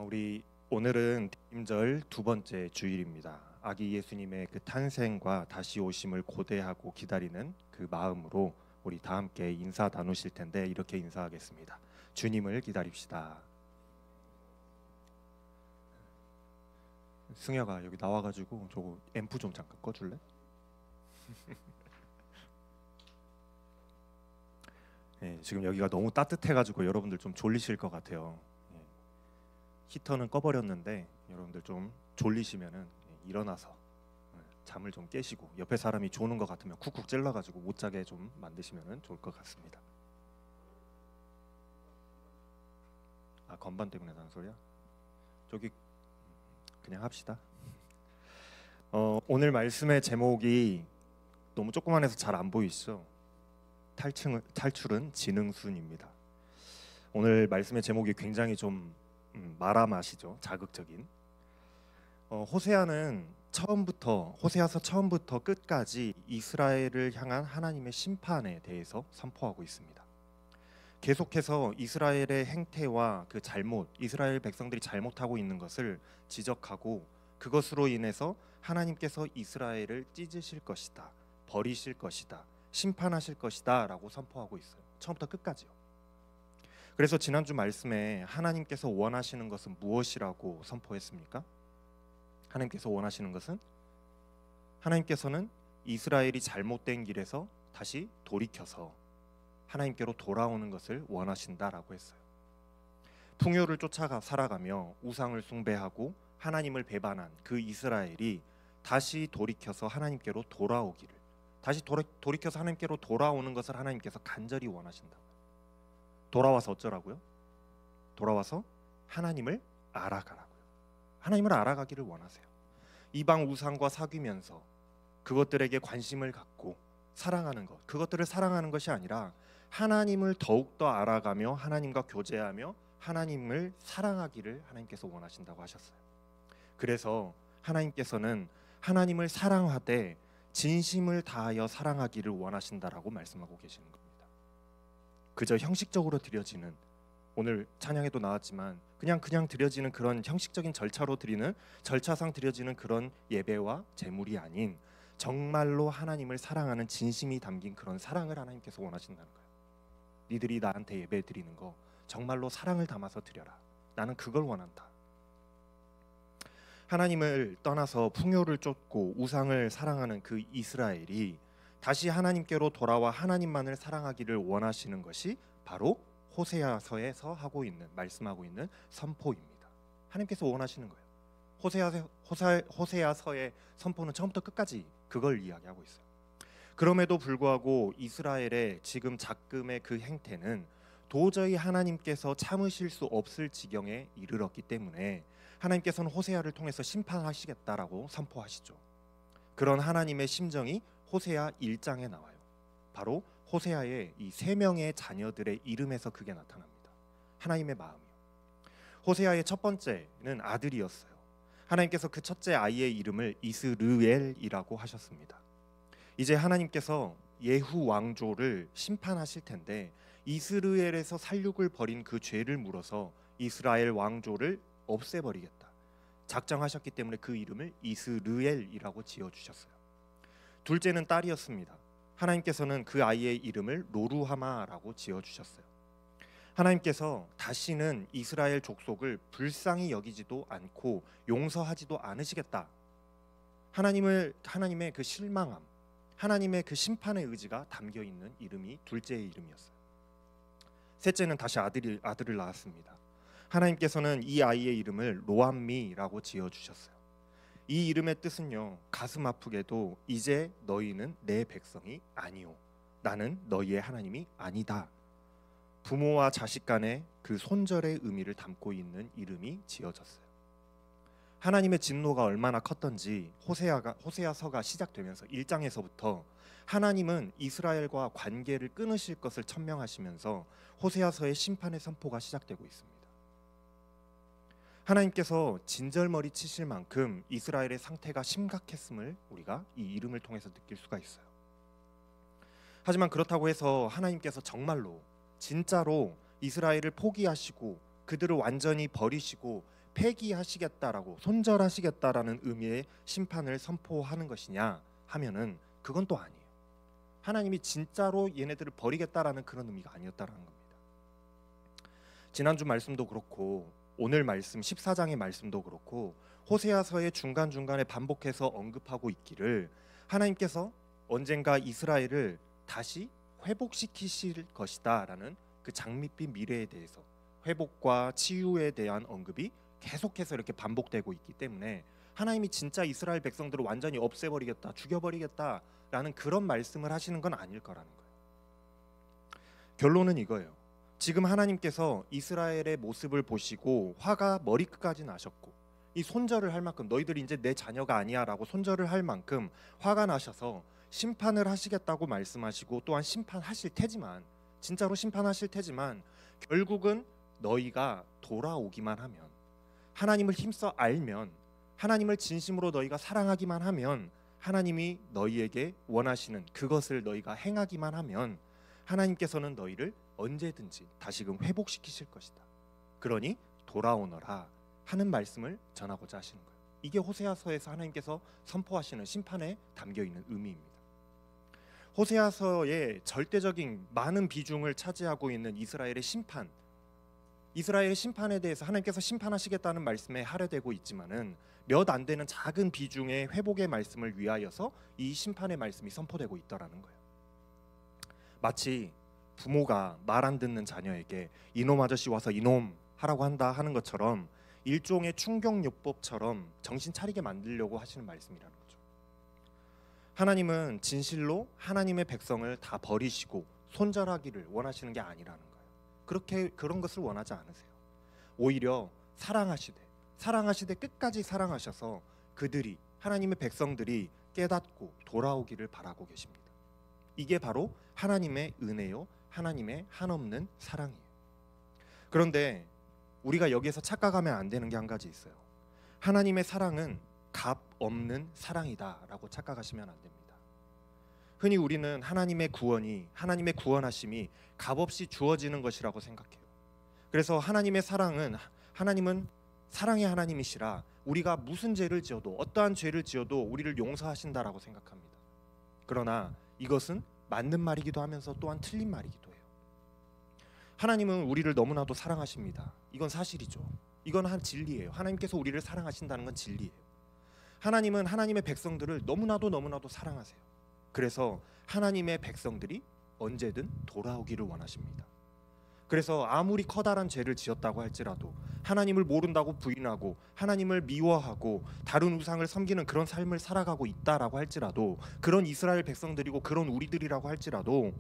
우리 오늘은 대임절 두 번째 주일입니다. 아기 예수님의 그 탄생과 다시 오심을 고대하고 기다리는 그 마음으로 우리 다 함께 인사 나누실 텐데 이렇게 인사하겠습니다. 주님을 기다립시다. 승혁아 여기 나와가지고 저거 앰프 좀 잠깐 꺼줄래? 네, 지금 여기가 너무 따뜻해가지고 여러분들 좀 졸리실 것 같아요. 히터는 꺼버렸는데 여러분들 좀 졸리시면은 일어나서 잠을 좀 깨시고 옆에 사람이 조는 것 같으면 쿡쿡 찔러가지고 못 자게 좀 만드시면은 좋을 것 같습니다. 아 건반 때문에 나는 소리야? 저기 그냥 합시다. 오늘 말씀의 제목이 너무 조그만해서 잘 안 보이시죠? 탈출은 지능순입니다. 오늘 말씀의 제목이 굉장히 좀 마라맛이죠. 자극적인. 호세아서 처음부터 끝까지 이스라엘을 향한 하나님의 심판에 대해서 선포하고 있습니다. 계속해서 이스라엘의 행태와 그 잘못, 이스라엘 백성들이 잘못하고 있는 것을 지적하고 그것으로 인해서 하나님께서 이스라엘을 찢으실 것이다, 버리실 것이다, 심판하실 것이다 라고 선포하고 있어요. 처음부터 끝까지요. 그래서 지난주 말씀에 하나님께서 원하시는 것은 무엇이라고 선포했습니까? 하나님께서는 이스라엘이 잘못된 길에서 다시 돌이켜서 하나님께로 돌아오는 것을 원하신다라고 했어요. 풍요를 쫓아가 살아가며 우상을 숭배하고 하나님을 배반한 그 이스라엘이 다시 돌이켜서 하나님께로 돌아오기를, 돌이켜서 하나님께로 돌아오는 것을 하나님께서 간절히 원하신다. 돌아와서 어쩌라고요? 돌아와서 하나님을 알아가라고요. 하나님을 알아가기를 원하세요. 이방 우상과 사귀면서 그것들에게 관심을 갖고 사랑하는 것, 그것들을 사랑하는 것이 아니라 하나님을 더욱더 알아가며 하나님과 교제하며 하나님을 사랑하기를 하나님께서 원하신다고 하셨어요. 그래서 하나님께서는 하나님을 사랑하되 진심을 다하여 사랑하기를 원하신다라고 말씀하고 계시는 겁니다. 그저 형식적으로 드려지는, 오늘 찬양에도 나왔지만 그냥 드려지는 그런 형식적인 절차상 드려지는 그런 예배와 제물이 아닌 정말로 하나님을 사랑하는 진심이 담긴 그런 사랑을 하나님께서 원하신다는 거예요. 니들이 나한테 예배 드리는 거 정말로 사랑을 담아서 드려라. 나는 그걸 원한다. 하나님을 떠나서 풍요를 쫓고 우상을 사랑하는 그 이스라엘이 다시 하나님께로 돌아와 하나님만을 사랑하기를 원하시는 것이 바로 호세아서에서 말씀하고 있는 선포입니다. 하나님께서 원하시는 거예요. 호세아서의 선포는 처음부터 끝까지 그걸 이야기하고 있어요. 그럼에도 불구하고 이스라엘의 지금 작금의 그 행태는 도저히 하나님께서 참으실 수 없을 지경에 이르렀기 때문에 하나님께서는 호세아를 통해서 심판하시겠다라고 선포하시죠. 그런 하나님의 심정이 호세아 1장에 나와요. 바로 호세아의 이 세 명의 자녀들의 이름에서 그게 나타납니다. 하나님의 마음이요. 호세아의 첫 번째는 아들이었어요. 하나님께서 그 첫째 아이의 이름을 이스르엘이라고 하셨습니다. 이제 하나님께서 예후 왕조를 심판하실 텐데 이스르엘에서 살육을 벌인 그 죄를 물어서 이스라엘 왕조를 없애버리겠다 작정하셨기 때문에 그 이름을 이스르엘이라고 지어주셨어요. 둘째는 딸이었습니다. 하나님께서는 그 아이의 이름을 로루하마라고 지어주셨어요. 하나님께서 다시는 이스라엘 족속을 불쌍히 여기지도 않고 용서하지도 않으시겠다. 하나님의 그 실망함, 하나님의 그 심판의 의지가 담겨있는 이름이 둘째의 이름이었어요. 셋째는 다시 아들을 낳았습니다. 하나님께서는 이 아이의 이름을 로암미라고 지어주셨어요. 이 이름의 뜻은요, 가슴 아프게도 이제 너희는 내 백성이 아니오, 나는 너희의 하나님이 아니다. 부모와 자식 간의 그 손절의 의미를 담고 있는 이름이 지어졌어요. 하나님의 진노가 얼마나 컸던지 호세아서가 시작되면서 1장에서부터 하나님은 이스라엘과 관계를 끊으실 것을 천명하시면서 호세아서의 심판의 선포가 시작되고 있습니다. 하나님께서 진절머리 치실 만큼 이스라엘의 상태가 심각했음을 우리가 이 이름을 통해서 느낄 수가 있어요. 하지만 그렇다고 해서 하나님께서 정말로 진짜로 이스라엘을 포기하시고 그들을 완전히 버리시고 폐기하시겠다라고 손절하시겠다라는 의미의 심판을 선포하는 것이냐 하면은 그건 또 아니에요. 하나님이 진짜로 얘네들을 버리겠다라는 그런 의미가 아니었다라는 겁니다. 지난주 말씀도 그렇고 오늘 말씀 14장의 말씀도 그렇고 호세아서의 중간중간에 반복해서 언급하고 있기를 하나님께서 언젠가 이스라엘을 다시 회복시키실 것이다라는 그 장밋빛 미래에 대해서 회복과 치유에 대한 언급이 계속해서 이렇게 반복되고 있기 때문에 하나님이 진짜 이스라엘 백성들을 완전히 없애버리겠다, 죽여버리겠다라는 그런 말씀을 하시는 건 아닐 거라는 거예요. 결론은 이거예요. 지금 하나님께서 이스라엘의 모습을 보시고 화가 머리끝까지 나셨고 이 손절을 할 만큼 너희들이 이제 내 자녀가 아니야 라고 손절을 할 만큼 화가 나셔서 심판을 하시겠다고 말씀하시고 또한 심판하실 테지만 진짜로 심판하실 테지만 결국은 너희가 돌아오기만 하면 하나님을 힘써 알면 하나님을 진심으로 너희가 사랑하기만 하면 하나님이 너희에게 원하시는 그것을 너희가 행하기만 하면 하나님께서는 너희를 언제든지 다시금 회복시키실 것이다. 그러니 돌아오너라 하는 말씀을 전하고자 하시는 거예요. 이게 호세아서에서 하나님께서 선포하시는 심판에 담겨있는 의미입니다. 호세아서의 절대적인 많은 비중을 차지하고 있는 이스라엘의 심판, 이스라엘의 심판에 대해서 하나님께서 심판하시겠다는 말씀에 할애되고 있지만은 몇 안 되는 작은 비중의 회복의 말씀을 위하여서 이 심판의 말씀이 선포되고 있더라는 거예요. 마치 부모가 말 안 듣는 자녀에게 이놈 아저씨 와서 이놈 하라고 한다 하는 것처럼 일종의 충격요법처럼 정신 차리게 만들려고 하시는 말씀이라는 거죠. 하나님은 진실로 하나님의 백성을 다 버리시고 손절하기를 원하시는 게 아니라는 거예요. 그런 것을 원하지 않으세요. 오히려 사랑하시되 끝까지 사랑하셔서 그들이 하나님의 백성들이 깨닫고 돌아오기를 바라고 계십니다. 이게 바로 하나님의 은혜요, 하나님의 한없는 사랑이에요. 그런데 우리가 여기에서 착각하면 안 되는 게 한 가지 있어요. 하나님의 사랑은 값 없는 사랑이다라고 착각하시면 안 됩니다. 흔히 우리는 하나님의 구원이, 하나님의 구원하심이 값없이 주어지는 것이라고 생각해요. 그래서 하나님의 사랑은, 하나님은 사랑의 하나님이시라 우리가 무슨 죄를 지어도, 어떠한 죄를 지어도 우리를 용서하신다라고 생각합니다. 그러나 이것은 맞는 말이기도 하면서 또한 틀린 말이기도 해요. 하나님은 우리를 너무나도 사랑하십니다. 이건 사실이죠. 이건 한 진리예요. 하나님께서 우리를 사랑하신다는 건 진리예요. 하나님은 하나님의 백성들을 너무나도 사랑하세요. 그래서 하나님의 백성들이 언제든 돌아오기를 원하십니다. 그래서 아무리 커다란 죄를 지었다고 할지라도 하나님을 모른다고 부인하고 하나님을 미워하고 다른 우상을 섬기는 그런 삶을 살아가고 있다라고 할지라도, 그런 이스라엘 백성들이고 그런 우리들이라고 할지라도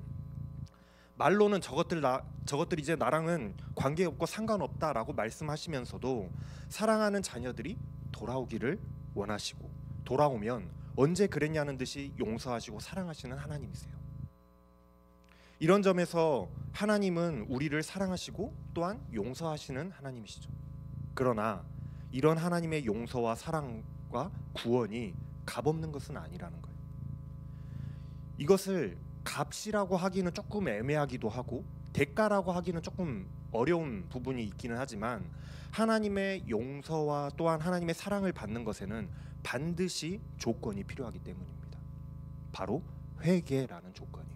말로는 저것들 이제 나랑은 관계없고 상관없다라고 말씀하시면서도 사랑하는 자녀들이 돌아오기를 원하시고, 돌아오면 언제 그랬냐는 듯이 용서하시고 사랑하시는 하나님이세요. 이런 점에서 하나님은 우리를 사랑하시고 또한 용서하시는 하나님이시죠. 그러나 이런 하나님의 용서와 사랑과 구원이 값없는 것은 아니라는 거예요. 이것을 값이라고 하기는 조금 애매하기도 하고 대가라고 하기는 조금 어려운 부분이 있기는 하지만, 하나님의 용서와 또한 하나님의 사랑을 받는 것에는 반드시 조건이 필요하기 때문입니다. 바로 회개라는 조건이에요.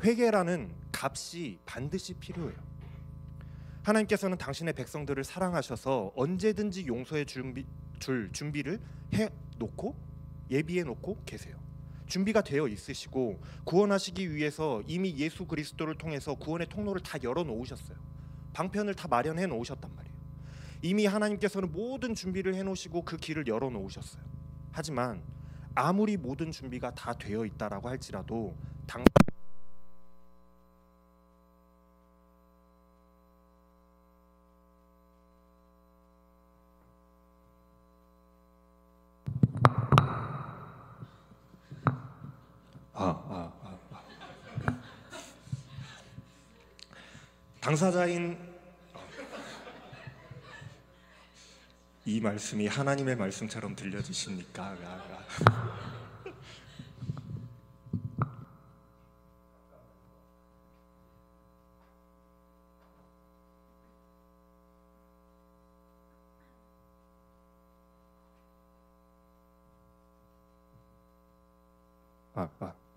회개라는 값이 반드시 필요해요. 하나님께서는 당신의 백성들을 사랑하셔서 언제든지 용서해 줄 준비를 해놓고 예비해 놓고 계세요. 준비가 되어 있으시고 구원하시기 위해서 이미 예수 그리스도를 통해서 구원의 통로를 다 열어놓으셨어요. 방편을 다 마련해 놓으셨단 말이에요. 이미 하나님께서는 모든 준비를 해놓으시고 그 길을 열어놓으셨어요. 하지만 아무리 모든 준비가 다 되어 있다라고 할지라도 당사자인 이 말씀이 하나님의 말씀처럼 들려지십니까?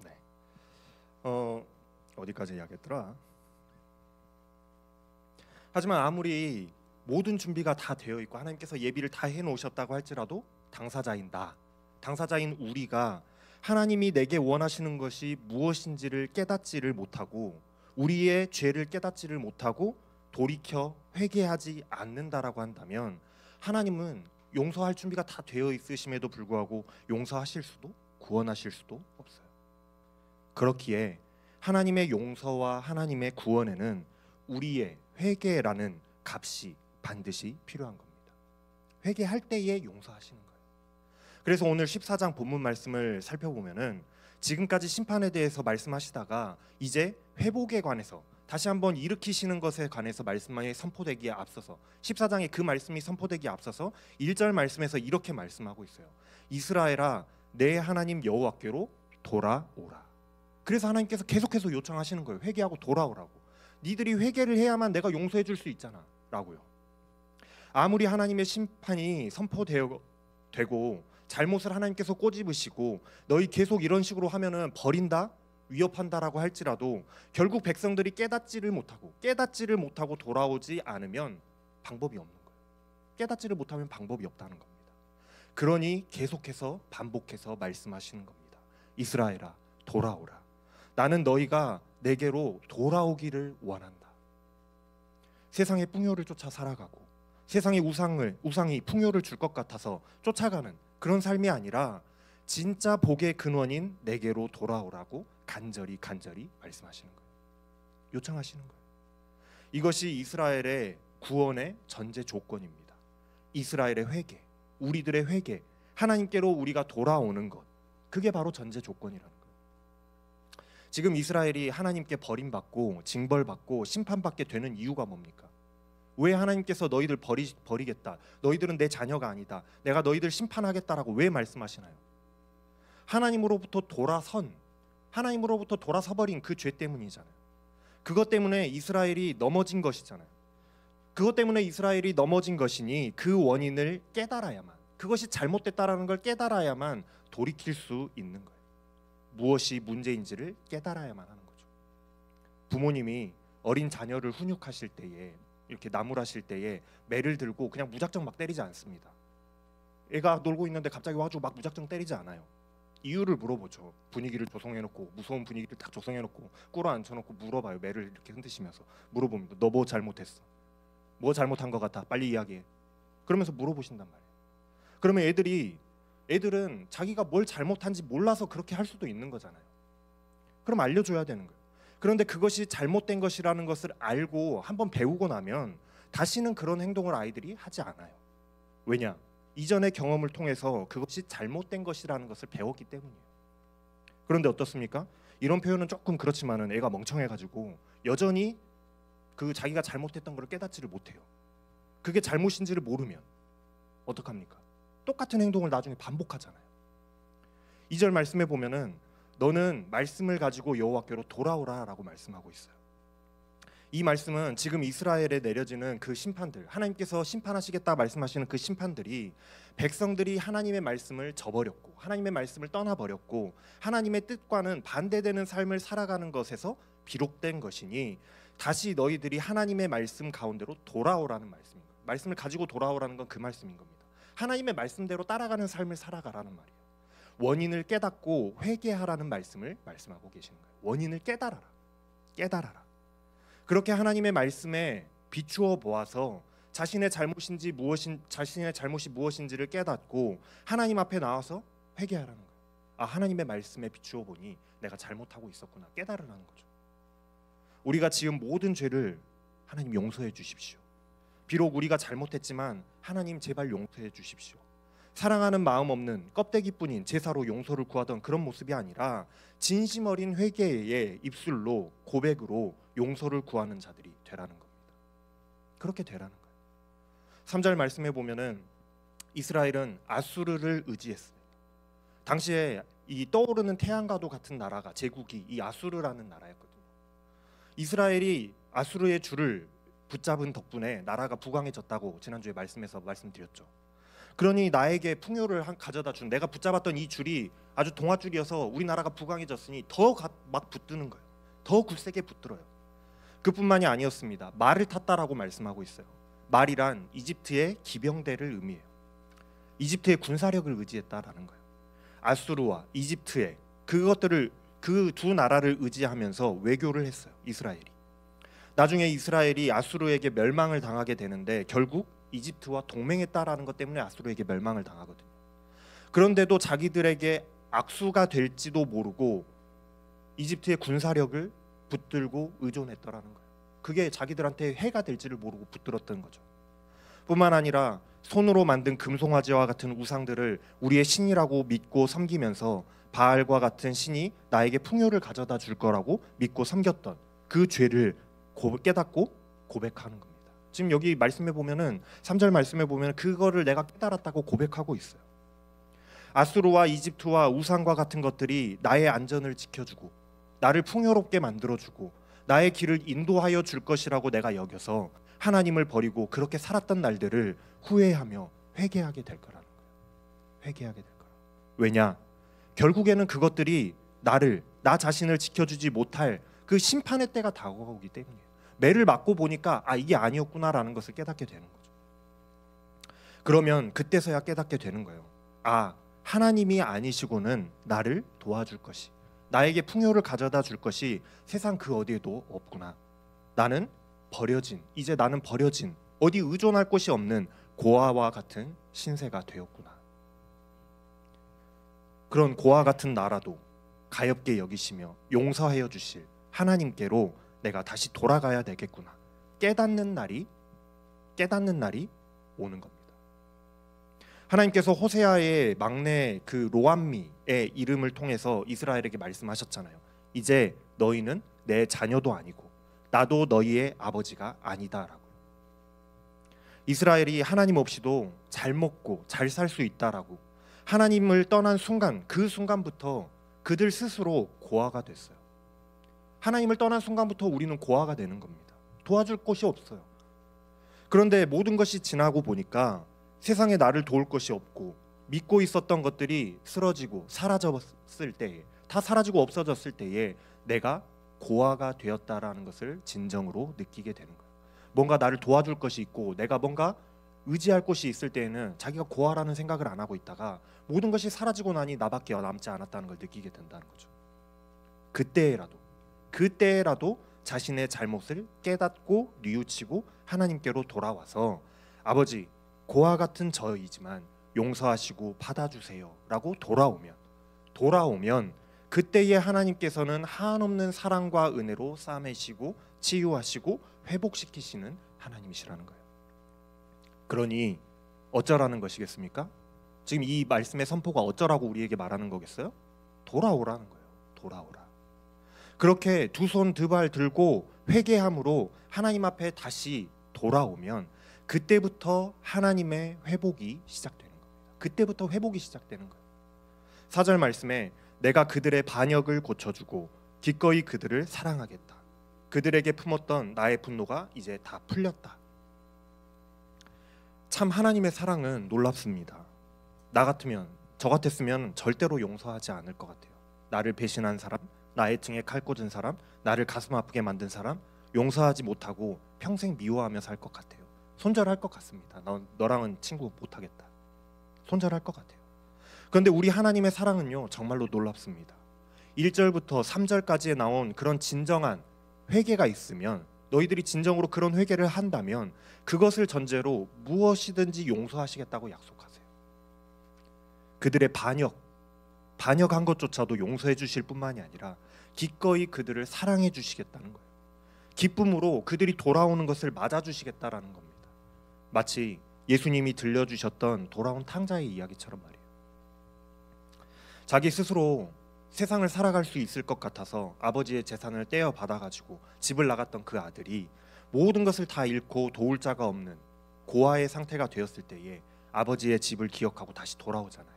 네. 어디까지 이야기했더라? 하지만 아무리 모든 준비가 다 되어 있고 하나님께서 예비를 다 해놓으셨다고 할지라도 당사자인 우리가 하나님이 내게 원하시는 것이 무엇인지를 깨닫지를 못하고 우리의 죄를 깨닫지를 못하고 돌이켜 회개하지 않는다라고 한다면 하나님은 용서할 준비가 다 되어 있으심에도 불구하고 용서하실 수도 구원하실 수도 없어요. 그렇기에 하나님의 용서와 하나님의 구원에는 우리의 회개라는 값이 반드시 필요한 겁니다. 회개할 때에 용서하시는 거예요. 그래서 오늘 14장 본문 말씀을 살펴보면은 지금까지 심판에 대해서 말씀하시다가 이제 회복에 관해서 다시 한번 일으키시는 것에 관해서 말씀이 선포되기에 앞서서 14장에 그 말씀이 선포되기에 앞서서 1절 말씀에서 이렇게 말씀하고 있어요. 이스라엘아 내 하나님 여호와께로 돌아오라. 그래서 하나님께서 계속해서 요청하시는 거예요. 회개하고 돌아오라고. 니들이 회개를 해야만 내가 용서해 줄 수 있잖아 라고요. 아무리 하나님의 심판이 선포되고 잘못을 하나님께서 꼬집으시고 너희 계속 이런 식으로 하면은 버린다 위협한다라고 할지라도 결국 백성들이 깨닫지를 못하고 돌아오지 않으면 방법이 없는 거예요. 깨닫지를 못하면 방법이 없다는 겁니다. 그러니 계속해서 반복해서 말씀하시는 겁니다. 이스라엘아 돌아오라. 나는 너희가 내게로 돌아오기를 원한다. 세상의 풍요를 쫓아 살아가고 세상의 우상이 풍요를 줄 것 같아서 쫓아가는 그런 삶이 아니라 진짜 복의 근원인 내게로 돌아오라고 간절히 말씀하시는 거예요. 요청하시는 거예요. 이것이 이스라엘의 구원의 전제 조건입니다. 이스라엘의 회개, 우리들의 회개, 하나님께로 우리가 돌아오는 것, 그게 바로 전제 조건이라는 거예요. 지금 이스라엘이 하나님께 버림받고 징벌받고 심판받게 되는 이유가 뭡니까? 왜 하나님께서 너희들 버리겠다, 너희들은 내 자녀가 아니다, 내가 너희들 심판하겠다라고 왜 말씀하시나요? 하나님으로부터 돌아서버린 그 죄 때문이잖아요. 그것 때문에 이스라엘이 넘어진 것이잖아요. 그것 때문에 이스라엘이 넘어진 것이니 그 원인을 깨달아야만, 그것이 잘못됐다라는 걸 깨달아야만 돌이킬 수 있는 거예요. 무엇이 문제인지를 깨달아야만 하는 거죠. 부모님이 어린 자녀를 훈육하실 때에, 이렇게 나무라실 때에 매를 들고 그냥 무작정 막 때리지 않습니다. 애가 놀고 있는데 갑자기 와가지고 막 무작정 때리지 않아요. 이유를 물어보죠. 분위기를 조성해놓고, 무서운 분위기를 딱 조성해놓고 꿇어 앉혀놓고 물어봐요. 매를 이렇게 흔드시면서 물어봅니다. 너 뭐 잘못했어? 뭐 잘못한 것 같아? 빨리 이야기해. 그러면서 물어보신단 말이에요. 그러면 애들은 자기가 뭘 잘못한지 몰라서 그렇게 할 수도 있는 거잖아요. 그럼 알려줘야 되는 거예요. 그런데 그것이 잘못된 것이라는 것을 알고 한번 배우고 나면 다시는 그런 행동을 아이들이 하지 않아요. 왜냐? 이전의 경험을 통해서 그것이 잘못된 것이라는 것을 배웠기 때문이에요. 그런데 어떻습니까? 이런 표현은 조금 그렇지만은 애가 멍청해가지고 여전히 그 자기가 잘못했던 걸 깨닫지를 못해요. 그게 잘못인지를 모르면 어떡합니까? 똑같은 행동을 나중에 반복하잖아요. 2절 말씀에 보면은 너는 말씀을 가지고 여호와께로 돌아오라라고 말씀하고 있어요. 이 말씀은 지금 이스라엘에 내려지는 그 심판들, 하나님께서 심판하시겠다 말씀하시는 그 심판들이 백성들이 하나님의 말씀을 저버렸고 하나님의 말씀을 떠나버렸고 하나님의 뜻과는 반대되는 삶을 살아가는 것에서 비록된 것이니 다시 너희들이 하나님의 말씀 가운데로 돌아오라는 말씀입니다. 말씀을 가지고 돌아오라는 건 그 말씀인 겁니다. 하나님의 말씀대로 따라가는 삶을 살아가라는 말이에요. 원인을 깨닫고 회개하라는 말씀을 말씀하고 계시는 거예요. 원인을 깨달아라. 그렇게 하나님의 말씀에 비추어 보아서 자신의 잘못이 무엇인지를 깨닫고 하나님 앞에 나와서 회개하라는 거예요. 아, 하나님의 말씀에 비추어 보니 내가 잘못하고 있었구나, 깨달으라는 거죠. 우리가 지은 모든 죄를 하나님 용서해 주십시오. 비록 우리가 잘못했지만 하나님 제발 용서해 주십시오. 사랑하는 마음 없는 껍데기뿐인 제사로 용서를 구하던 그런 모습이 아니라 진심 어린 회개의 입술로, 고백으로 용서를 구하는 자들이 되라는 겁니다. 그렇게 되라는 거예요. 3절 말씀해 보면은 이스라엘은 아수르를 의지했습니다. 당시에 이 떠오르는 태양과도 같은 나라가, 제국이 이 아수르라는 나라였거든요. 이스라엘이 아수르의 줄을 붙잡은 덕분에 나라가 부강해졌다고 지난주에 말씀드렸죠. 그러니 나에게 풍요를 가져다 준, 내가 붙잡았던 이 줄이 아주 동아줄이어서 우리나라가 부강해졌으니 더 막 붙드는 거예요. 더 굳세게 붙들어요. 그뿐만이 아니었습니다. 말을 탔다라고 말씀하고 있어요. 말이란 이집트의 기병대를 의미해요. 이집트의 군사력을 의지했다라는 거예요. 아수르와 이집트의 그것들을, 그 두 나라를 의지하면서 외교를 했어요. 이스라엘이. 나중에 이스라엘이 아수르에게 멸망을 당하게 되는데 결국 이집트와 동맹했다라는 것 때문에 아수르에게 멸망을 당하거든요. 그런데도 자기들에게 악수가 될지도 모르고 이집트의 군사력을 붙들고 의존했더라는 거예요. 그게 자기들한테 해가 될지를 모르고 붙들었던 거죠. 뿐만 아니라 손으로 만든 금송아지와 같은 우상들을 우리의 신이라고 믿고 섬기면서 바알과 같은 신이 나에게 풍요를 가져다 줄 거라고 믿고 섬겼던 그 죄를 깨닫고 고백하는 겁니다. 지금 여기 말씀해 보면은 3절 말씀해 보면 그거를 내가 깨달았다고 고백하고 있어요. 아수르와 이집트와 우상과 같은 것들이 나의 안전을 지켜주고 나를 풍요롭게 만들어주고 나의 길을 인도하여 줄 것이라고 내가 여겨서 하나님을 버리고 그렇게 살았던 날들을 후회하며 회개하게 될 거라는 거예요. 회개하게 될 거라. 왜냐? 결국에는 그것들이 나 자신을 지켜주지 못할 그 심판의 때가 다가오기 때문이에요. 매를 맞고 보니까 이게 아니었구나라는 것을 깨닫게 되는 거죠. 그러면 그때서야 깨닫게 되는 거예요. 하나님이 아니시고는 나를 도와줄 것이, 나에게 풍요를 가져다 줄 것이 세상 그 어디에도 없구나. 이제 나는 버려진, 어디 의존할 곳이 없는 고아와 같은 신세가 되었구나. 그런 고아 같은 나라도 가엾게 여기시며 용서하여 주실 하나님께로 내가 다시 돌아가야 되겠구나. 깨닫는 날이 오는 겁니다. 하나님께서 호세아의 막내 그 로암미의 이름을 통해서 이스라엘에게 말씀하셨잖아요. 이제 너희는 내 자녀도 아니고 나도 너희의 아버지가 아니다라고. 이스라엘이 하나님 없이도 잘 먹고 잘 살 수 있다라고, 하나님을 떠난 순간, 그 순간부터 그들 스스로 고아가 됐어요. 하나님을 떠난 순간부터 우리는 고아가 되는 겁니다. 도와줄 곳이 없어요. 그런데 모든 것이 지나고 보니까 세상에 나를 도울 것이 없고 믿고 있었던 것들이 쓰러지고 사라졌을 때에, 다 사라지고 없어졌을 때에 내가 고아가 되었다라는 것을 진정으로 느끼게 되는 거예요. 뭔가 나를 도와줄 것이 있고 내가 뭔가 의지할 곳이 있을 때에는 자기가 고아라는 생각을 안 하고 있다가 모든 것이 사라지고 나니 나밖에 남지 않았다는 걸 느끼게 된다는 거죠. 그때라도 자신의 잘못을 깨닫고 뉘우치고 하나님께로 돌아와서 아버지, 고아 같은 저이지만 용서하시고 받아주세요 라고 돌아오면 그때에 하나님께서는 한없는 사랑과 은혜로 싸매시고 치유하시고 회복시키시는 하나님이시라는 거예요. 그러니 어쩌라는 것이겠습니까? 지금 이 말씀의 선포가 어쩌라고 우리에게 말하는 거겠어요? 돌아오라는 거예요. 돌아오라. 그렇게 두 손 두 발 들고 회개함으로 하나님 앞에 다시 돌아오면 그때부터 하나님의 회복이 시작되는 겁니다. 그때부터 회복이 시작되는 거예요. 4절 말씀에 내가 그들의 반역을 고쳐주고 기꺼이 그들을 사랑하겠다. 그들에게 품었던 나의 분노가 이제 다 풀렸다. 참 하나님의 사랑은 놀랍습니다. 저 같았으면 절대로 용서하지 않을 것 같아요. 나를 배신한 사람, 나의 등에 칼 꽂은 사람, 나를 가슴 아프게 만든 사람 용서하지 못하고 평생 미워하며 살 것 같아요. 손절할 것 같습니다. 너랑은 친구 못하겠다. 손절할 것 같아요. 그런데 우리 하나님의 사랑은요 정말로 놀랍습니다. 1절부터 3절까지에 나온 그런 진정한 회개가 있으면, 너희들이 진정으로 그런 회개를 한다면 그것을 전제로 무엇이든지 용서하시겠다고 약속하세요. 그들의 반역한 것조차도 용서해 주실 뿐만이 아니라 기꺼이 그들을 사랑해 주시겠다는 거예요. 기쁨으로 그들이 돌아오는 것을 맞아주시겠다라는 겁니다. 마치 예수님이 들려주셨던 돌아온 탕자의 이야기처럼 말이에요. 자기 스스로 세상을 살아갈 수 있을 것 같아서 아버지의 재산을 떼어 받아가지고 집을 나갔던 그 아들이 모든 것을 다 잃고 도울 자가 없는 고아의 상태가 되었을 때에 아버지의 집을 기억하고 다시 돌아오잖아요.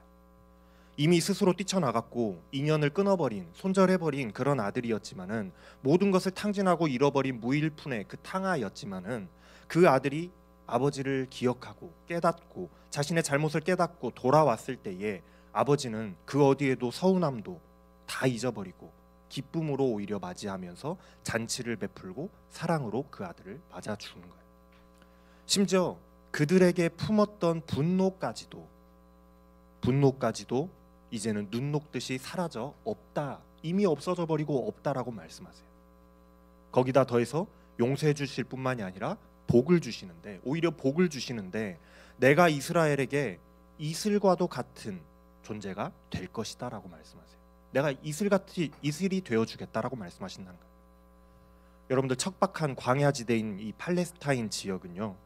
이미 스스로 뛰쳐나갔고 인연을 끊어버린, 손절해버린 그런 아들이었지만은, 모든 것을 탕진하고 잃어버린 무일푼의 그 탕아였지만은 그 아들이 아버지를 기억하고 깨닫고 자신의 잘못을 깨닫고 돌아왔을 때에 아버지는 그 어디에도 서운함도 다 잊어버리고 기쁨으로 오히려 맞이하면서 잔치를 베풀고 사랑으로 그 아들을 맞아주는 거예요. 심지어 그들에게 품었던 분노까지도 이제는 눈 녹듯이 사라져 없다, 이미 없어져 버리고 없다라고 말씀하세요. 거기다 더해서 용서해 주실 뿐만이 아니라 복을 주시는데, 오히려 복을 주시는데 내가 이스라엘에게 이슬과도 같은 존재가 될 것이다라고 말씀하세요. 내가 이슬이 되어주겠다라고 말씀하신다는 거예요. 여러분들, 척박한 광야지대인 이 팔레스타인 지역은요,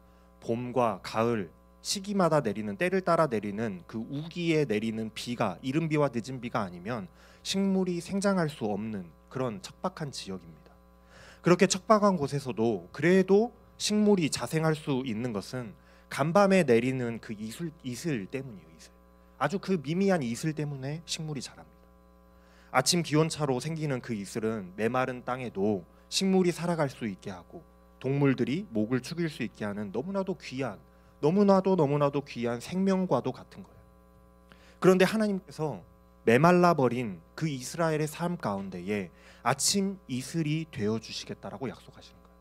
봄과 가을 시기마다 내리는, 때를 따라 내리는 그 우기에 내리는 비가 이른 비와 늦은 비가 아니면 식물이 생장할 수 없는 그런 척박한 지역입니다. 그렇게 척박한 곳에서도 그래도 식물이 자생할 수 있는 것은 간밤에 내리는 그 이슬 때문이에요. 아주 그 미미한 이슬 때문에 식물이 자랍니다. 아침 기온차로 생기는 그 이슬은 메마른 땅에도 식물이 살아갈 수 있게 하고 동물들이 목을 축일 수 있게 하는 너무나도 귀한 생명과도 같은 거예요. 그런데 하나님께서 메말라 버린 그 이스라엘의 삶 가운데에 아침 이슬이 되어 주시겠다라고 약속하시는 거예요.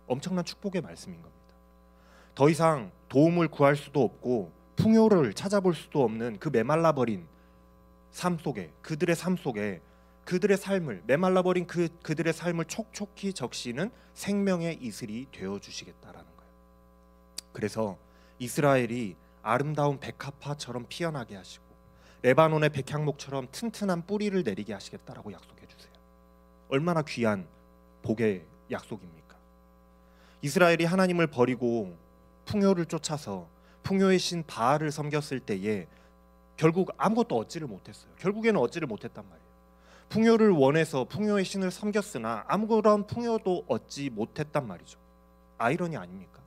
엄청난 축복의 말씀인 겁니다. 더 이상 도움을 구할 수도 없고 풍요를 찾아볼 수도 없는 그 메말라 버린 삶 속에, 그들의 삶 속에 그들의 삶을, 메말라버린 그들의 삶을 촉촉히 적시는 생명의 이슬이 되어 주시겠다라는 거예요. 그래서 이스라엘이 아름다운 백합화처럼 피어나게 하시고 레바논의 백향목처럼 튼튼한 뿌리를 내리게 하시겠다라고 약속해 주세요. 얼마나 귀한 복의 약속입니까? 이스라엘이 하나님을 버리고 풍요를 쫓아서 풍요의 신 바알을 섬겼을 때에 결국 아무것도 얻지를 못했어요. 결국에는 얻지를 못했단 말이에요. 풍요를 원해서 풍요의 신을 섬겼으나 아무런 풍요도 얻지 못했단 말이죠. 아이러니 아닙니까?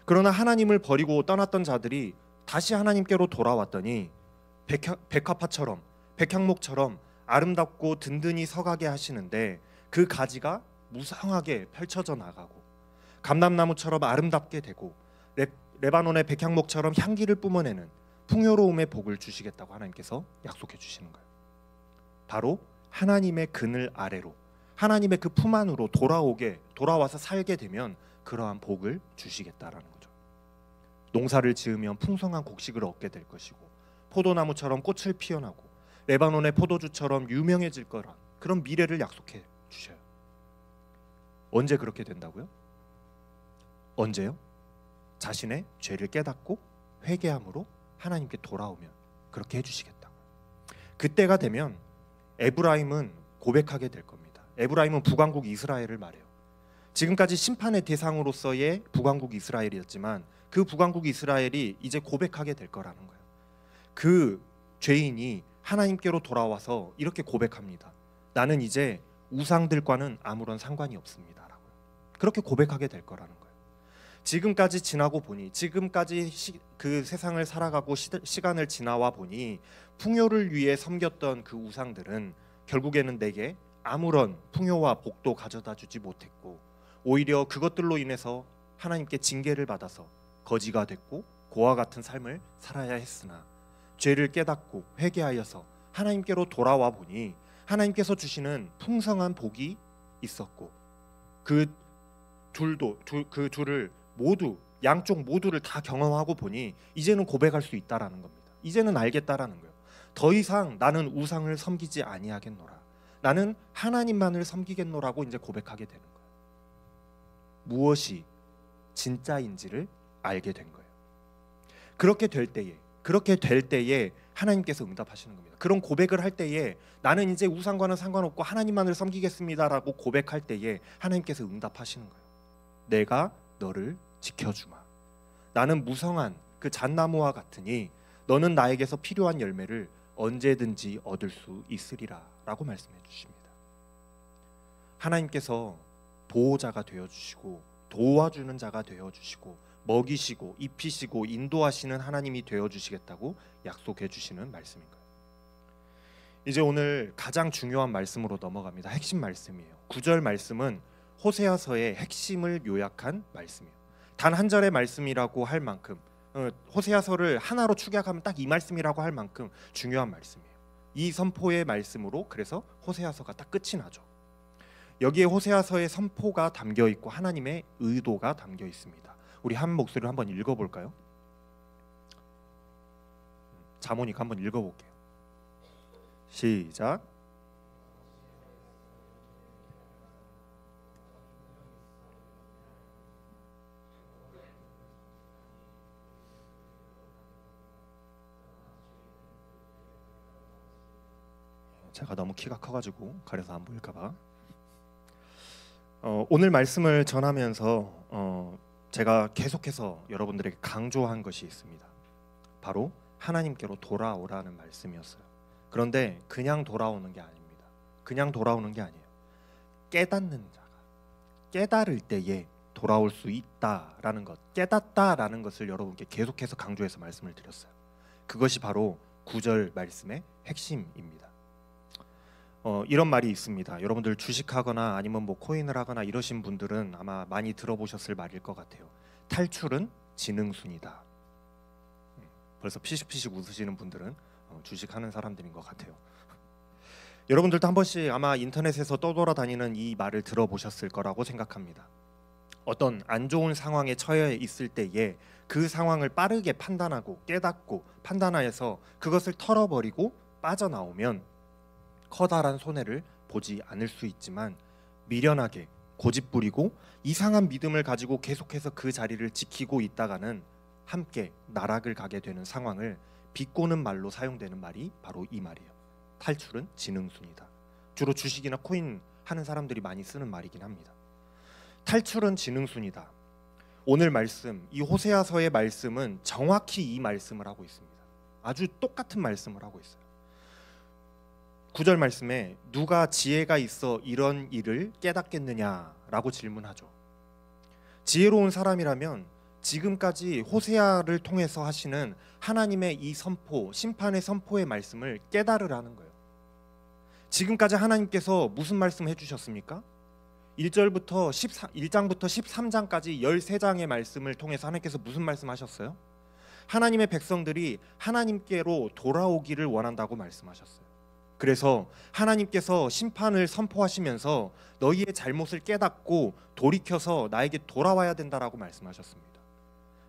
그러나 하나님을 버리고 떠났던 자들이 다시 하나님께로 돌아왔더니 백합화처럼, 백향목처럼 아름답고 든든히 서가게 하시는데 그 가지가 무성하게 펼쳐져 나가고 감람나무처럼 아름답게 되고 레바논의 백향목처럼 향기를 뿜어내는 풍요로움의 복을 주시겠다고 하나님께서 약속해 주시는 거예요. 바로 하나님의 그늘 아래로, 하나님의 그 품 안으로 돌아와서 살게 되면 그러한 복을 주시겠다라는 거죠. 농사를 지으면 풍성한 곡식을 얻게 될 것이고 포도나무처럼 꽃을 피워나고 레바논의 포도주처럼 유명해질 거란 그런 미래를 약속해 주셔요. 언제 그렇게 된다고요? 언제요? 자신의 죄를 깨닫고 회개함으로 하나님께 돌아오면 그렇게 해주시겠다. 그때가 되면 에브라임은 고백하게 될 겁니다. 에브라임은 북왕국 이스라엘을 말해요. 지금까지 심판의 대상으로서의 북왕국 이스라엘이었지만 그 북왕국 이스라엘이 이제 고백하게 될 거라는 거예요. 그 죄인이 하나님께로 돌아와서 이렇게 고백합니다. 나는 이제 우상들과는 아무런 상관이 없습니다 라고요. 그렇게 고백하게 될 거라는 거예요. 지금까지 지나고 보니, 지금까지 그 세상을 살아가고 시간을 지나와 보니 풍요를 위해 섬겼던 그 우상들은 결국에는 내게 아무런 풍요와 복도 가져다 주지 못했고 오히려 그것들로 인해서 하나님께 징계를 받아서 거지가 됐고 고와 같은 삶을 살아야 했으나 죄를 깨닫고 회개하여서 하나님께로 돌아와 보니 하나님께서 주시는 풍성한 복이 있었고 그 둘을 모두, 양쪽 모두를 다 경험하고 보니 이제는 고백할 수 있다라는 겁니다. 이제는 알겠다라는 거예요. 더 이상 나는 우상을 섬기지 아니하겠노라. 나는 하나님만을 섬기겠노라고 이제 고백하게 되는 거예요. 무엇이 진짜인지를 알게 된 거예요. 그렇게 될 때에 하나님께서 응답하시는 겁니다. 그런 고백을 할 때에 나는 이제 우상과는 상관없고 하나님만을 섬기겠습니다라고 고백할 때에 하나님께서 응답하시는 거예요. 내가 너를 지켜주마. 나는 무성한 그 잣나무와 같으니 너는 나에게서 필요한 열매를 언제든지 얻을 수 있으리라 라고 말씀해 주십니다. 하나님께서 보호자가 되어주시고 도와주는 자가 되어주시고 먹이시고 입히시고 인도하시는 하나님이 되어주시겠다고 약속해 주시는 말씀인 거예요. 이제 오늘 가장 중요한 말씀으로 넘어갑니다. 핵심 말씀이에요. 9절 말씀은 호세아서의 핵심을 요약한 말씀이에요. 단 한 절의 말씀이라고 할 만큼 호세아서를 하나로 축약하면 딱 이 말씀이라고 할 만큼 중요한 말씀이에요. 이 선포의 말씀으로 그래서 호세아서가 딱 끝이 나죠. 여기에 호세아서의 선포가 담겨 있고 하나님의 의도가 담겨 있습니다. 우리 한 목소리로 한번 읽어볼까요? 잠오니까 한번 읽어볼게요. 시작. 제가 너무 키가 커가지고 가려서 안 보일까봐. 오늘 말씀을 전하면서 제가 계속해서 여러분들에게 강조한 것이 있습니다. 바로 하나님께로 돌아오라는 말씀이었어요. 그런데 그냥 돌아오는 게 아닙니다. 그냥 돌아오는 게 아니에요. 깨닫는 자가 깨달을 때에 돌아올 수 있다라는 것, 깨닫다라는 것을 여러분께 계속해서 강조해서 말씀을 드렸어요. 그것이 바로 9절 말씀의 핵심입니다. 이런 말이 있습니다. 여러분들 주식하거나 아니면 뭐 코인을 하거나 이러신 분들은 아마 많이 들어보셨을 말일 것 같아요. 탈출은 지능순이다. 벌써 피식피식 웃으시는 분들은 주식하는 사람들인 것 같아요. 여러분들도 한 번씩 아마 인터넷에서 떠돌아다니는 이 말을 들어보셨을 거라고 생각합니다. 어떤 안 좋은 상황에 처해 있을 때에 그 상황을 빠르게 판단하고 깨닫고 판단하여서 그것을 털어버리고 빠져나오면 커다란 손해를 보지 않을 수 있지만 미련하게 고집부리고 이상한 믿음을 가지고 계속해서 그 자리를 지키고 있다가는 함께 나락을 가게 되는 상황을 비꼬는 말로 사용되는 말이 바로 이 말이에요. 탈출은 지능순이다. 주로 주식이나 코인 하는 사람들이 많이 쓰는 말이긴 합니다. 탈출은 지능순이다. 오늘 말씀, 이 호세아서의 말씀은 정확히 이 말씀을 하고 있습니다. 아주 똑같은 말씀을 하고 있어요. 9절 말씀에 누가 지혜가 있어 이런 일을 깨닫겠느냐라고 질문하죠. 지혜로운 사람이라면 지금까지 호세아를 통해서 하시는 하나님의 이 선포, 심판의 선포의 말씀을 깨달으라는 거예요. 지금까지 하나님께서 무슨 말씀 해주셨습니까? 1장부터 13장까지 13장의 말씀을 통해서 하나님께서 무슨 말씀하셨어요? 하나님의 백성들이 하나님께로 돌아오기를 원한다고 말씀하셨어요. 그래서 하나님께서 심판을 선포하시면서 너희의 잘못을 깨닫고 돌이켜서 나에게 돌아와야 된다라고 말씀하셨습니다.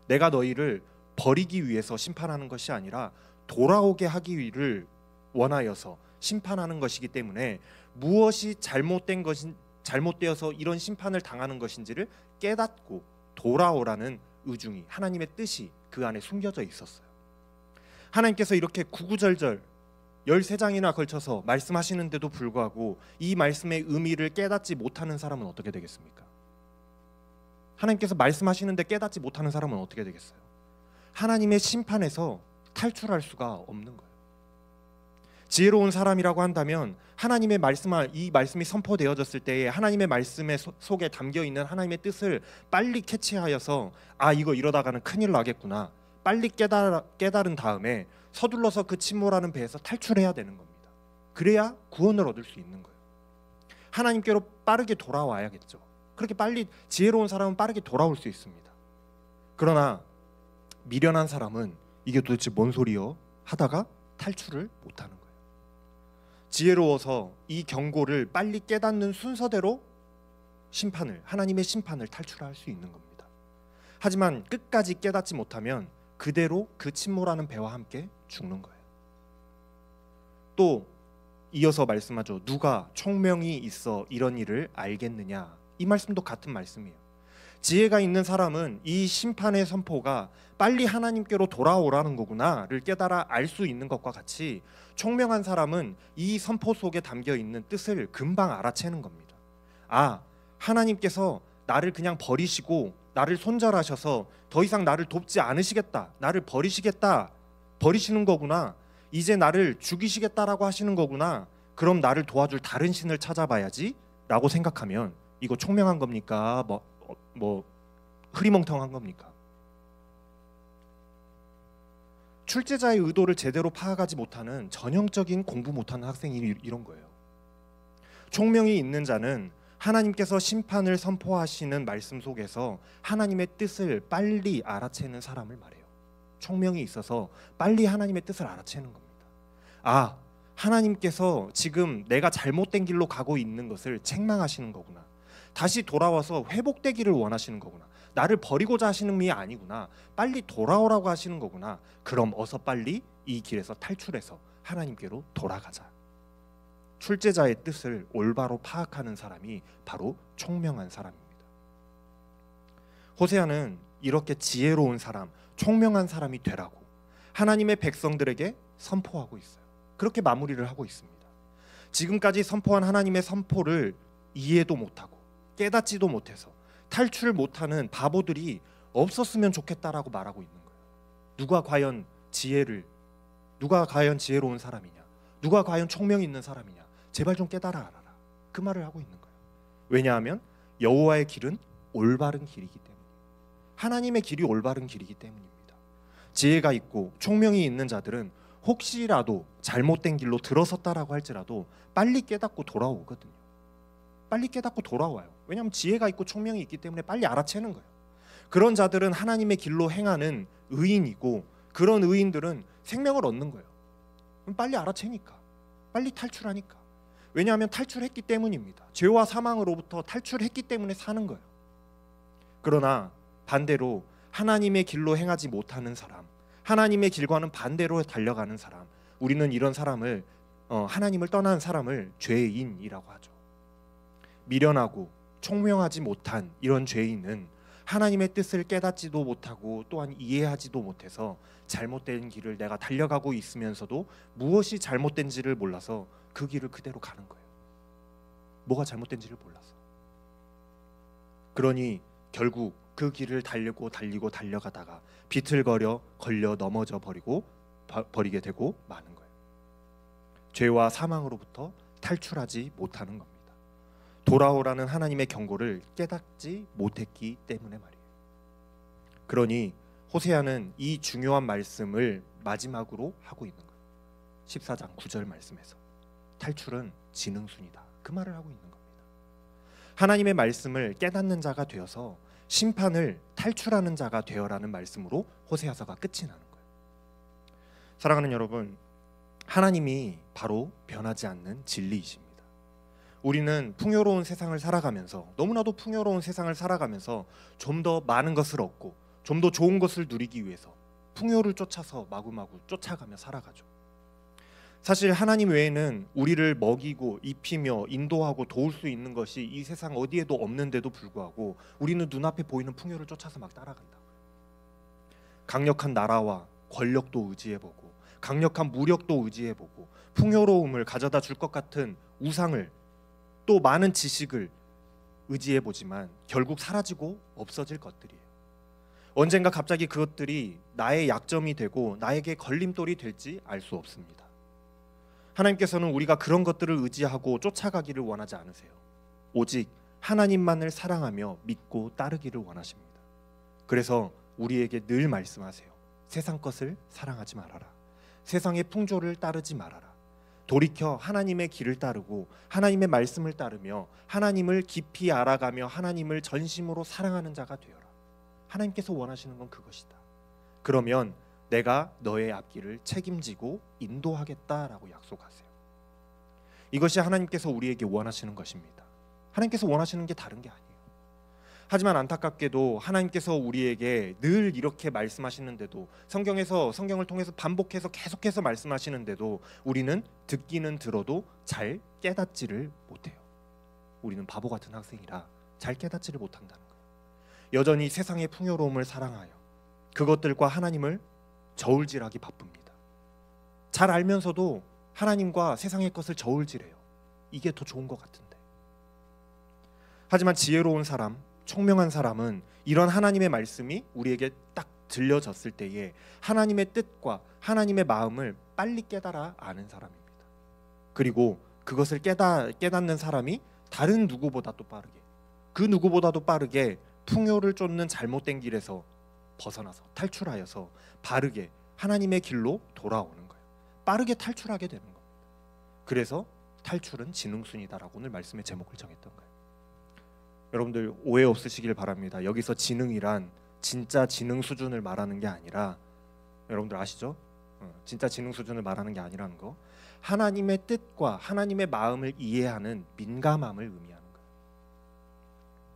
내가 너희를 버리기 위해서 심판하는 것이 아니라 돌아오게 하기를 원하여서 심판하는 것이기 때문에 무엇이 잘못되어서 이런 심판을 당하는 것인지를 깨닫고 돌아오라는 의중이, 하나님의 뜻이 그 안에 숨겨져 있었어요. 하나님께서 이렇게 구구절절 13장이나 걸쳐서 말씀하시는데도 불구하고 이 말씀의 의미를 깨닫지 못하는 사람은 어떻게 되겠습니까? 하나님께서 말씀하시는데 깨닫지 못하는 사람은 어떻게 되겠어요? 하나님의 심판에서 탈출할 수가 없는 거예요. 지혜로운 사람이라고 한다면 하나님의 이 말씀이 선포되어졌을 때에 하나님의 말씀의 속에 담겨 있는 하나님의 뜻을 빨리 캐치하여서 이거 이러다가는 큰일 나겠구나, 빨리 깨달은 다음에 서둘러서 그 침몰하는 배에서 탈출해야 되는 겁니다. 그래야 구원을 얻을 수 있는 거예요. 하나님께로 빠르게 돌아와야겠죠. 그렇게 빨리 지혜로운 사람은 빠르게 돌아올 수 있습니다. 그러나 미련한 사람은 이게 도대체 뭔 소리요? 하다가 탈출을 못하는 거예요. 지혜로워서 이 경고를 빨리 깨닫는 순서대로 하나님의 심판을 탈출할 수 있는 겁니다. 하지만 끝까지 깨닫지 못하면 그대로 그 침몰하는 배와 함께 죽는 거예요. 또 이어서 말씀하죠. 누가 총명이 있어 이런 일을 알겠느냐. 이 말씀도 같은 말씀이에요. 지혜가 있는 사람은 이 심판의 선포가 빨리 하나님께로 돌아오라는 거구나를 깨달아 알 수 있는 것과 같이 총명한 사람은 이 선포 속에 담겨 있는 뜻을 금방 알아채는 겁니다. 하나님께서 나를 그냥 버리시고 나를 손절하셔서 더 이상 나를 돕지 않으시겠다, 나를 버리시는 거구나, 이제 나를 죽이시겠다라고 하시는 거구나, 그럼 나를 도와줄 다른 신을 찾아봐야지 라고 생각하면 이거 총명한 겁니까? 흐리멍텅한 겁니까? 출제자의 의도를 제대로 파악하지 못하는 전형적인 공부 못하는 학생이 이런 거예요. 총명이 있는 자는 하나님께서 심판을 선포하시는 말씀 속에서 하나님의 뜻을 빨리 알아채는 사람을 말해요. 총명이 있어서 빨리 하나님의 뜻을 알아채는 겁니다. 아, 하나님께서 지금 내가 잘못된 길로 가고 있는 것을 책망하시는 거구나. 다시 돌아와서 회복되기를 원하시는 거구나. 나를 버리고자 하시는 분이 아니구나. 빨리 돌아오라고 하시는 거구나. 그럼 어서 빨리 이 길에서 탈출해서 하나님께로 돌아가자. 출제자의 뜻을 올바로 파악하는 사람이 바로 총명한 사람입니다. 호세아는 이렇게 지혜로운 사람, 총명한 사람이 되라고 하나님의 백성들에게 선포하고 있어요. 그렇게 마무리를 하고 있습니다. 지금까지 선포한 하나님의 선포를 이해도 못하고 깨닫지도 못해서 탈출을 못하는 바보들이 없었으면 좋겠다라고 말하고 있는 거예요. 누가 과연 지혜로운 사람이냐? 누가 과연 총명이 있는 사람이냐? 제발 좀 깨달아 알아라. 그 말을 하고 있는 거예요. 왜냐하면 여호와의 길은 올바른 길이기 때문에, 하나님의 길이 올바른 길이기 때문입니다. 지혜가 있고 총명이 있는 자들은 혹시라도 잘못된 길로 들어섰다라고 할지라도 빨리 깨닫고 돌아오거든요. 빨리 깨닫고 돌아와요. 왜냐하면 지혜가 있고 총명이 있기 때문에 빨리 알아채는 거예요. 그런 자들은 하나님의 길로 행하는 의인이고, 그런 의인들은 생명을 얻는 거예요. 빨리 알아채니까, 빨리 탈출하니까. 왜냐하면 탈출했기 때문입니다. 죄와 사망으로부터 탈출했기 때문에 사는 거예요. 그러나 반대로 하나님의 길로 행하지 못하는 사람, 하나님의 길과는 반대로 달려가는 사람, 우리는 이런 사람을 하나님을 떠난 사람을 죄인이라고 하죠. 미련하고 총명하지 못한 이런 죄인은 하나님의 뜻을 깨닫지도 못하고 또한 이해하지도 못해서 잘못된 길을 내가 달려가고 있으면서도 무엇이 잘못된지를 몰라서 그 길을 그대로 가는 거예요. 뭐가 잘못된지를 몰라서. 그러니 결국 그 길을 달려가다가 비틀거려 걸려 넘어져 버리게 되고 마는 거예요. 죄와 사망으로부터 탈출하지 못하는 겁니다. 돌아오라는 하나님의 경고를 깨닫지 못했기 때문에 말이에요. 그러니 호세아는 이 중요한 말씀을 마지막으로 하고 있는 거예요. 14장 9절 말씀에서 탈출은 지능순이다. 그 말을 하고 있는 겁니다. 하나님의 말씀을 깨닫는 자가 되어서 심판을 탈출하는 자가 되어라는 말씀으로 호세아서가 끝이 나는 거예요. 사랑하는 여러분, 하나님이 바로 변하지 않는 진리이십니다. 우리는 풍요로운 세상을 살아가면서, 너무나도 풍요로운 세상을 살아가면서 좀 더 많은 것을 얻고 좀 더 좋은 것을 누리기 위해서 풍요를 쫓아서 마구마구 쫓아가며 살아가죠. 사실 하나님 외에는 우리를 먹이고 입히며 인도하고 도울 수 있는 것이 이 세상 어디에도 없는데도 불구하고 우리는 눈앞에 보이는 풍요를 쫓아서 막 따라간다. 강력한 나라와 권력도 의지해보고 강력한 무력도 의지해보고 풍요로움을 가져다 줄 것 같은 우상을, 또 많은 지식을 의지해보지만 결국 사라지고 없어질 것들이에요. 언젠가 갑자기 그것들이 나의 약점이 되고 나에게 걸림돌이 될지 알 수 없습니다. 하나님께서는 우리가 그런 것들을 의지하고 쫓아가기를 원하지 않으세요. 오직 하나님만을 사랑하며 믿고 따르기를 원하십니다. 그래서 우리에게 늘 말씀하세요. 세상 것을 사랑하지 말아라. 세상의 풍조를 따르지 말아라. 돌이켜 하나님의 길을 따르고 하나님의 말씀을 따르며 하나님을 깊이 알아가며 하나님을 전심으로 사랑하는 자가 되어라. 하나님께서 원하시는 건 그것이다. 그러면 내가 너의 앞길을 책임지고 인도하겠다라고 약속하세요. 이것이 하나님께서 우리에게 원하시는 것입니다. 하나님께서 원하시는 게 다른 게 아니에요. 하지만 안타깝게도 하나님께서 우리에게 늘 이렇게 말씀하시는데도, 성경을 통해서 반복해서 계속해서 말씀하시는데도 우리는 듣기는 들어도 잘 깨닫지를 못해요. 우리는 바보 같은 학생이라 잘 깨닫지를 못한다는 거예요. 여전히 세상의 풍요로움을 사랑하여 그것들과 하나님을 저울질하기 바쁩니다. 잘 알면서도 하나님과 세상의 것을 저울질해요. 이게 더 좋은 것 같은데. 하지만 지혜로운 사람, 총명한 사람은 이런 하나님의 말씀이 우리에게 딱 들려졌을 때에 하나님의 뜻과 하나님의 마음을 빨리 깨달아 아는 사람입니다. 그리고 그것을 깨닫는 사람이 다른 누구보다도 빠르게, 그 누구보다도 빠르게 풍요를 쫓는 잘못된 길에서 벗어나서 탈출하여서 바르게 하나님의 길로 돌아오는 거예요. 빠르게 탈출하게 되는 겁니다. 그래서 탈출은 지능순이다라고 오늘 말씀의 제목을 정했던 거예요. 여러분들 오해 없으시길 바랍니다. 여기서 지능이란 진짜 지능 수준을 말하는 게 아니라, 여러분들 아시죠? 진짜 지능 수준을 말하는 게 아니라는 거. 하나님의 뜻과 하나님의 마음을 이해하는 민감함을 의미하는 거예요.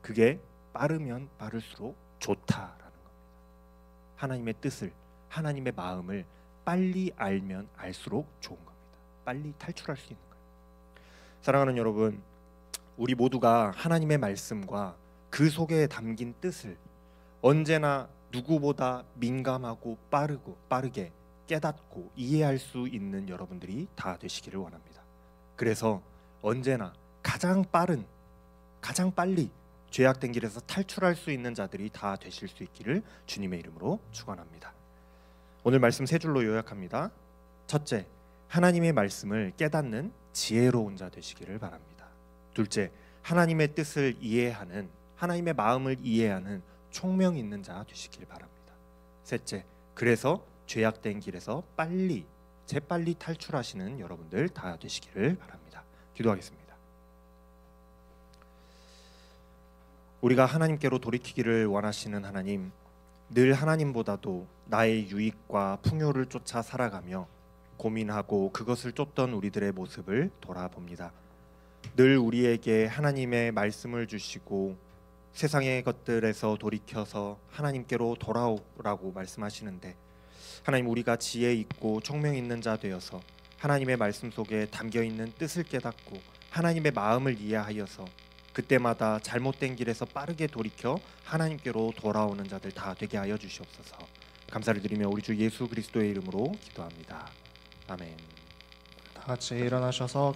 그게 빠르면 빠를수록 좋다라는 겁니다. 하나님의 뜻을, 하나님의 마음을 빨리 알면 알수록 좋은 겁니다. 빨리 탈출할 수 있는 거예요. 사랑하는 여러분, 우리 모두가 하나님의 말씀과 그 속에 담긴 뜻을 언제나 누구보다 민감하고 빠르게 깨닫고 이해할 수 있는 여러분들이 다 되시기를 원합니다. 그래서 언제나 가장 빨리 죄악된 길에서 탈출할 수 있는 자들이 다 되실 수 있기를 주님의 이름으로 축원합니다. 오늘 말씀 세 줄로 요약합니다. 첫째, 하나님의 말씀을 깨닫는 지혜로운 자 되시기를 바랍니다. 둘째, 하나님의 뜻을 이해하는, 하나님의 마음을 이해하는 총명 있는 자 되시길 바랍니다. 셋째, 그래서 죄악된 길에서 재빨리 탈출하시는 여러분들 다 되시기를 바랍니다. 기도하겠습니다. 우리가 하나님께로 돌이키기를 원하시는 하나님, 늘 하나님보다도 나의 유익과 풍요를 쫓아 살아가며 고민하고 그것을 쫓던 우리들의 모습을 돌아봅니다. 늘 우리에게 하나님의 말씀을 주시고 세상의 것들에서 돌이켜서 하나님께로 돌아오라고 말씀하시는데, 하나님, 우리가 지혜 있고 총명 있는 자 되어서 하나님의 말씀 속에 담겨있는 뜻을 깨닫고 하나님의 마음을 이해하여서 그때마다 잘못된 길에서 빠르게 돌이켜 하나님께로 돌아오는 자들 다 되게 하여 주시옵소서. 감사를 드리며 우리 주 예수 그리스도의 이름으로 기도합니다. 아멘. 다 같이 일어나셔서